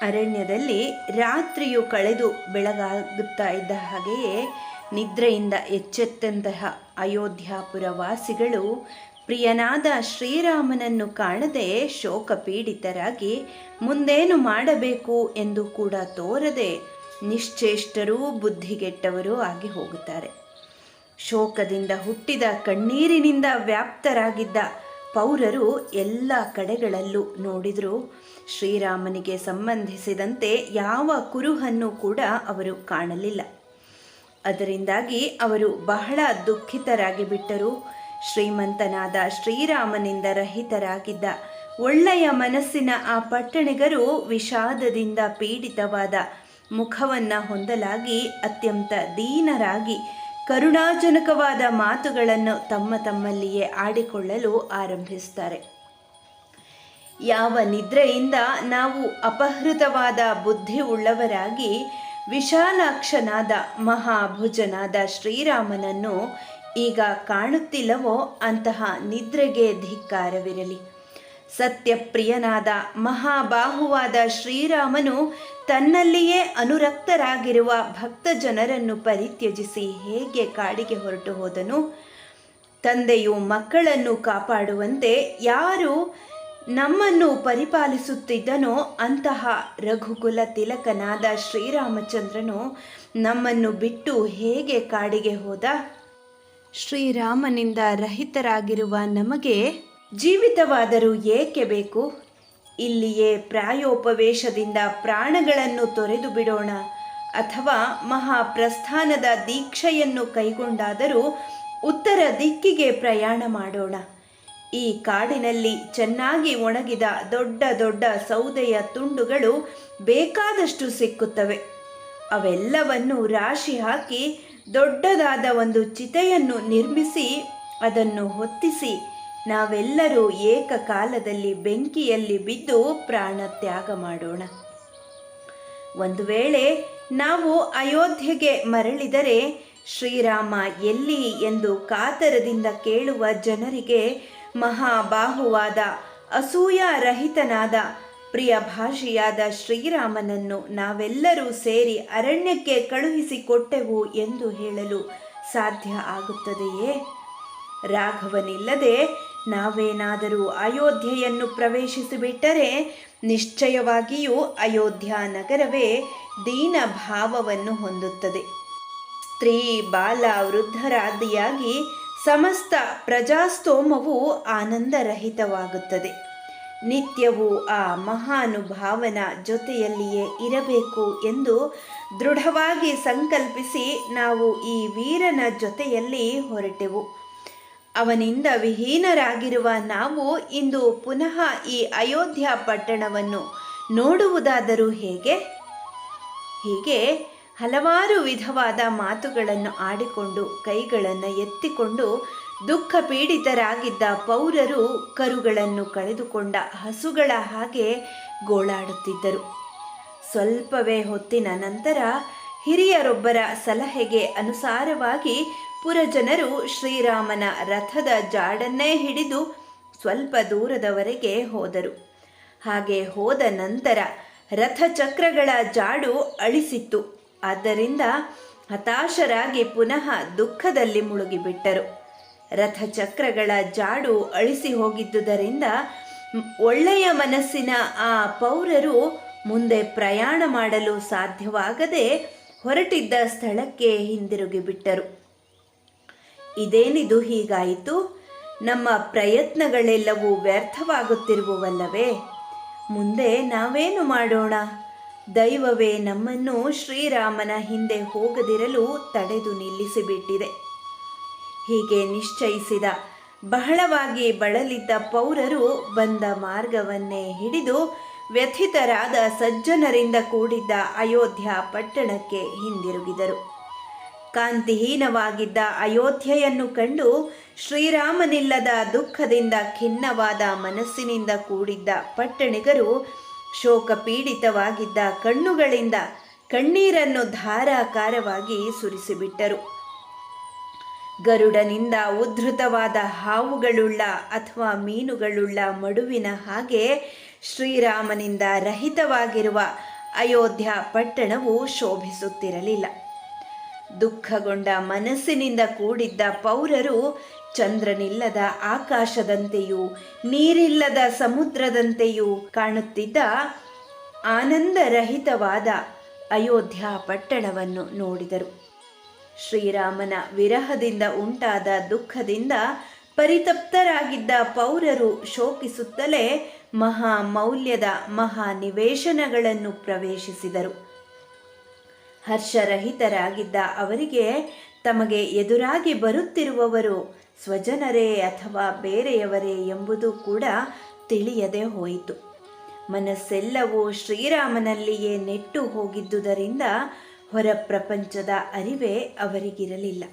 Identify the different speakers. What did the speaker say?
Speaker 1: ಅರಣ್ಯದಲ್ಲಿ ರಾತ್ರಿಯು ಕಳೆದು ಬೆಳಗಾಗುತ್ತಾ ಇದ್ದ ಹಾಗೆಯೇ ನಿದ್ರೆಯಿಂದ ಎಚ್ಚೆತ್ತಂತಹ ಅಯೋಧ್ಯಾಪುರ ವಾಸಿಗಳು ಪ್ರಿಯನಾದ ಶ್ರೀರಾಮನನ್ನು ಕಾಣದೆ ಶೋಕಪೀಡಿತರಾಗಿ ಮುಂದೇನು ಮಾಡಬೇಕು ಎಂದು ಕೂಡ ತೋರದೆ ನಿಶ್ಚೇಷ್ಟರೂ ಬುದ್ಧಿಗೆಟ್ಟವರೂ ಆಗಿ ಹೋಗುತ್ತಾರೆ. ಶೋಕದಿಂದ ಹುಟ್ಟಿದ ಕಣ್ಣೀರಿನಿಂದ ವ್ಯಾಪ್ತರಾಗಿದ್ದ ಪೌರರು ಎಲ್ಲ ಕಡೆಗಳಲ್ಲೂ ನೋಡಿದರೂ ಶ್ರೀರಾಮನಿಗೆ ಸಂಬಂಧಿಸಿದಂತೆ ಯಾವ ಕುರುಹನ್ನು ಕೂಡ ಅವರು ಕಾಣಲಿಲ್ಲ. ಅದರಿಂದಾಗಿ ಅವರು ಬಹಳ ದುಃಖಿತರಾಗಿ ಬಿಟ್ಟರು. ಶ್ರೀಮಂತನಾದ ಶ್ರೀರಾಮನಿಂದ ರಹಿತರಾಗಿದ್ದ ಒಳ್ಳೆಯ ಮನಸ್ಸಿನ ಆ ಪಟ್ಟಣಿಗರು ವಿಷಾದದಿಂದ ಪೀಡಿತವಾದ ಮುಖವನ್ನು ಹೊಂದಲಾಗಿ ಅತ್ಯಂತ ದೀನರಾಗಿ ಕರುಣಾಜನಕವಾದ ಮಾತುಗಳನ್ನು ತಮ್ಮಲ್ಲಿಯೇ ಆಡಿಕೊಳ್ಳಲು ಆರಂಭಿಸುತ್ತಾರೆ. ಯಾವ ನಿದ್ರೆಯಿಂದ ನಾವು ಅಪಹೃತವಾದ ಬುದ್ಧಿ ಉಳ್ಳವರಾಗಿ ವಿಶಾಲಾಕ್ಷನಾದ ಮಹಾಭುಜನಾದ ಶ್ರೀರಾಮನನ್ನು ಈಗ ಕಾಣುತ್ತಿಲ್ಲವೋ ಅಂತಹ ನಿದ್ರೆಗೆ ಧಿಕ್ಕಾರವಿರಲಿ. ಸತ್ಯಪ್ರಿಯನಾದ ಮಹಾಬಾಹುವಾದ ಶ್ರೀರಾಮನು ತನ್ನಲ್ಲಿಯೇ ಅನುರಕ್ತರಾಗಿರುವ ಭಕ್ತ ಜನರನ್ನು ಪರಿತ್ಯಜಿಸಿ ಹೇಗೆ ಕಾಡಿಗೆ ಹೊರಟು ಹೋದನು? ತಂದೆಯು ಮಕ್ಕಳನ್ನು ಕಾಪಾಡುವಂತೆ ಯಾರು ನಮ್ಮನ್ನು ಪರಿಪಾಲಿಸುತ್ತಿದ್ದನೋ ಅಂತಹ ರಘುಕುಲ ತಿಲಕನಾದ ಶ್ರೀರಾಮಚಂದ್ರನು ನಮ್ಮನ್ನು ಬಿಟ್ಟು ಹೇಗೆ ಕಾಡಿಗೆ ಹೋದ? ಶ್ರೀರಾಮನಿಂದ ರಹಿತರಾಗಿರುವ ನಮಗೆ ಜೀವಿತವಾದರೂ ಏಕೆ ಬೇಕು? ಇಲ್ಲಿಯೇ ಪ್ರಾಯೋಪವೇಶದಿಂದ ಪ್ರಾಣಗಳನ್ನು ತೊರೆದು ಬಿಡೋಣ, ಅಥವಾ ಮಹಾಪ್ರಸ್ಥಾನದ ದೀಕ್ಷೆಯನ್ನು ಕೈಗೊಂಡಾದರೂ ಉತ್ತರ ದಿಕ್ಕಿಗೆ ಪ್ರಯಾಣ ಮಾಡೋಣ. ಈ ಕಾಡಿನಲ್ಲಿ ಚೆನ್ನಾಗಿ ಒಣಗಿದ ದೊಡ್ಡ ದೊಡ್ಡ ಸೌದೆಯ ತುಂಡುಗಳು ಬೇಕಾದಷ್ಟು ಸಿಕ್ಕುತ್ತವೆ. ಅವೆಲ್ಲವನ್ನು ರಾಶಿ ಹಾಕಿ ದೊಡ್ಡದಾದ ಒಂದು ಚಿತೆಯನ್ನು ನಿರ್ಮಿಸಿ ಅದನ್ನು ಹೊತ್ತಿಸಿ ನಾವೆಲ್ಲರೂ ಏಕಕಾಲದಲ್ಲಿ ಬೆಂಕಿಯಲ್ಲಿ ಬಿದ್ದು ಪ್ರಾಣ ತ್ಯಾಗ ಮಾಡೋಣ. ಒಂದು ವೇಳೆ ನಾವು ಅಯೋಧ್ಯೆಗೆ ಮರಳಿದರೆ ಶ್ರೀರಾಮ ಎಲ್ಲಿ ಎಂದು ಕಾತರದಿಂದ ಕೇಳುವ ಜನರಿಗೆ ಮಹಾಬಾಹುವಾದ ಅಸೂಯಾರಹಿತನಾದ ಪ್ರಿಯಭಾಷಿಯಾದ ಶ್ರೀರಾಮನನ್ನು ನಾವೆಲ್ಲರೂ ಸೇರಿ ಅರಣ್ಯಕ್ಕೆ ಕಳುಹಿಸಿಕೊಟ್ಟೆವು ಎಂದು ಹೇಳಲು ಸಾಧ್ಯ ಆಗುತ್ತದೆಯೇ? ರಾಘವನಿಲ್ಲದೆ ನಾವೇನಾದರೂ ಅಯೋಧ್ಯೆಯನ್ನು ಪ್ರವೇಶಿಸಿಬಿಟ್ಟರೆ ನಿಶ್ಚಯವಾಗಿಯೂ ಅಯೋಧ್ಯ ನಗರವೇ ದೀನ ಭಾವವನ್ನು ಹೊಂದುತ್ತದೆ. ಸ್ತ್ರೀ ಬಾಲ ವೃದ್ಧರಾದಿಯಾಗಿ ಸಮಸ್ತ ಪ್ರಜಾಸ್ತೋಮವು ಆನಂದರಹಿತವಾಗುತ್ತದೆ. ನಿತ್ಯವೂ ಆ ಮಹಾನುಭಾವನ ಜೊತೆಯಲ್ಲಿಯೇ ಇರಬೇಕು ಎಂದು ದೃಢವಾಗಿ ಸಂಕಲ್ಪಿಸಿ ನಾವು ಈ ವೀರನ ಜೊತೆಯಲ್ಲಿ ಹೊರಟೆವು. ಅವನಿಂದ ವಿಹೀನರಾಗಿರುವ ನಾವು ಇಂದು ಪುನಃ ಈ ಅಯೋಧ್ಯ ಪಟ್ಟಣವನ್ನು ನೋಡುವುದಾದರೂ ಹೇಗೆ? ಹೀಗೆ ಹಲವಾರು ವಿಧವಾದ ಮಾತುಗಳನ್ನು ಆಡಿಕೊಂಡು ಕೈಗಳನ್ನು ಎತ್ತಿಕೊಂಡು ದುಃಖ ಪೀಡಿತರಾಗಿದ್ದ ಪೌರರು ಕರುಗಳನ್ನು ಕಳೆದುಕೊಂಡ ಹಸುಗಳ ಹಾಗೆ ಗೋಳಾಡುತ್ತಿದ್ದರು. ಸ್ವಲ್ಪವೇ ಹೊತ್ತಿನ ನಂತರ ಹಿರಿಯರೊಬ್ಬರ ಸಲಹೆಗೆ ಅನುಸಾರವಾಗಿ ಪುರಜನರು ಶ್ರೀರಾಮನ ರಥದ ಜಾಡನ್ನೇ ಹಿಡಿದು ಸ್ವಲ್ಪ ದೂರದವರೆಗೆ ಹೋದರು. ಹಾಗೆ ಹೋದ ನಂತರ ರಥಚಕ್ರಗಳ ಜಾಡು ಅಳಿಸಿತ್ತು. ಆದ್ದರಿಂದ ಹತಾಶರಾಗಿ ಪುನಃ ದುಃಖದಲ್ಲಿ ಮುಳುಗಿಬಿಟ್ಟರು. ರಥಚಕ್ರಗಳ ಜಾಡು ಅಳಿಸಿ ಹೋಗಿದ್ದುದರಿಂದ ಒಳ್ಳೆಯ ಮನಸ್ಸಿನ ಆ ಪೌರರು ಮುಂದೆ ಪ್ರಯಾಣ ಮಾಡಲು ಸಾಧ್ಯವಾಗದೆ ಹೊರಟಿದ್ದ ಸ್ಥಳಕ್ಕೆ ಹಿಂದಿರುಗಿ ಬಿಟ್ಟರು. ಇದೇನಿದು ಹೀಗಾಯಿತು? ನಮ್ಮ ಪ್ರಯತ್ನಗಳೆಲ್ಲವೂ ವ್ಯರ್ಥವಾಗುತ್ತಿರುವವಲ್ಲವೇ? ಮುಂದೆ ನಾವೇನು ಮಾಡೋಣ? ದೈವವೇ ನಮ್ಮನ್ನು ಶ್ರೀರಾಮನ ಹಿಂದೆ ಹೋಗದಿರಲು ತಡೆದು ನಿಲ್ಲಿಸಿಬಿಟ್ಟಿದೆ. ಹೀಗೆ ನಿಶ್ಚಯಿಸಿದ ಬಹಳವಾಗಿ ಬಳಲಿದ್ದ ಪೌರರು ಬಂದ ಮಾರ್ಗವನ್ನೇ ಹಿಡಿದು ವ್ಯಥಿತರಾದ ಸಜ್ಜನರಿಂದ ಕೂಡಿದ್ದ ಅಯೋಧ್ಯ ಪಟ್ಟಣಕ್ಕೆ ಹಿಂದಿರುಗಿದರು. ಕಾಂತಿಹೀನವಾಗಿದ್ದ ಅಯೋಧ್ಯೆಯನ್ನು ಕಂಡು ಶ್ರೀರಾಮನಿಲ್ಲದ ದುಃಖದಿಂದ ಖಿನ್ನವಾದ ಮನಸ್ಸಿನಿಂದ ಕೂಡಿದ್ದ ಪಟ್ಟಣಿಗರು ಶೋಕಪೀಡಿತವಾಗಿದ್ದ ಕಣ್ಣುಗಳಿಂದ ಕಣ್ಣೀರನ್ನು ಧಾರಾಕಾರವಾಗಿ ಸುರಿಸಿಬಿಟ್ಟರು. ಗರುಡನಿಂದ ಉದ್ಧೃತವಾದ ಹಾವುಗಳುಳ್ಳ ಅಥವಾ ಮೀನುಗಳುಳ್ಳ ಮಡುವಿನ ಹಾಗೆ ಶ್ರೀರಾಮನಿಂದ ರಹಿತವಾಗಿರುವ ಅಯೋಧ್ಯ ಪಟ್ಟಣವು ಶೋಭಿಸುತ್ತಿರಲಿಲ್ಲ. ದುಃಖಗೊಂಡ ಮನಸ್ಸಿನಿಂದ ಕೂಡಿದ್ದ ಪೌರರು ಚಂದ್ರನಿಲ್ಲದ ಆಕಾಶದಂತೆಯೂ ನೀರಿಲ್ಲದ ಸಮುದ್ರದಂತೆಯೂ ಕಾಣುತ್ತಿದ್ದ ಆನಂದರಹಿತವಾದ ಅಯೋಧ್ಯ ಪಟ್ಟಣವನ್ನು ನೋಡಿದರು. ಶ್ರೀರಾಮನ ವಿರಹದಿಂದ ಉಂಟಾದ ದುಃಖದಿಂದ ಪರಿತಪ್ತರಾಗಿದ್ದ ಪೌರರು ಶೋಕಿಸುತ್ತಲೇ ಮಹಾಮೌಲ್ಯದ ಮಹಾನಿವೇಶನಗಳನ್ನು ಪ್ರವೇಶಿಸಿದರು. ಹರ್ಷರಹಿತರಾಗಿದ್ದ ಅವರಿಗೆ ತಮಗೆ ಎದುರಾಗಿ ಬರುತ್ತಿರುವವರು ಸ್ವಜನರೇ ಅಥವಾ ಬೇರೆಯವರೇ ಎಂಬುದು ಕೂಡ ತಿಳಿಯದೆ ಹೋಯಿತು. ಮನಸ್ಸೆಲ್ಲವೂ ಶ್ರೀರಾಮನಲ್ಲಿಯೇ ನೆಟ್ಟು ಹೋಗಿದ್ದುದರಿಂದ ಹೊರ ಪ್ರಪಂಚದ ಅರಿವೇ ಅವರಿಗಿರಲಿಲ್ಲ.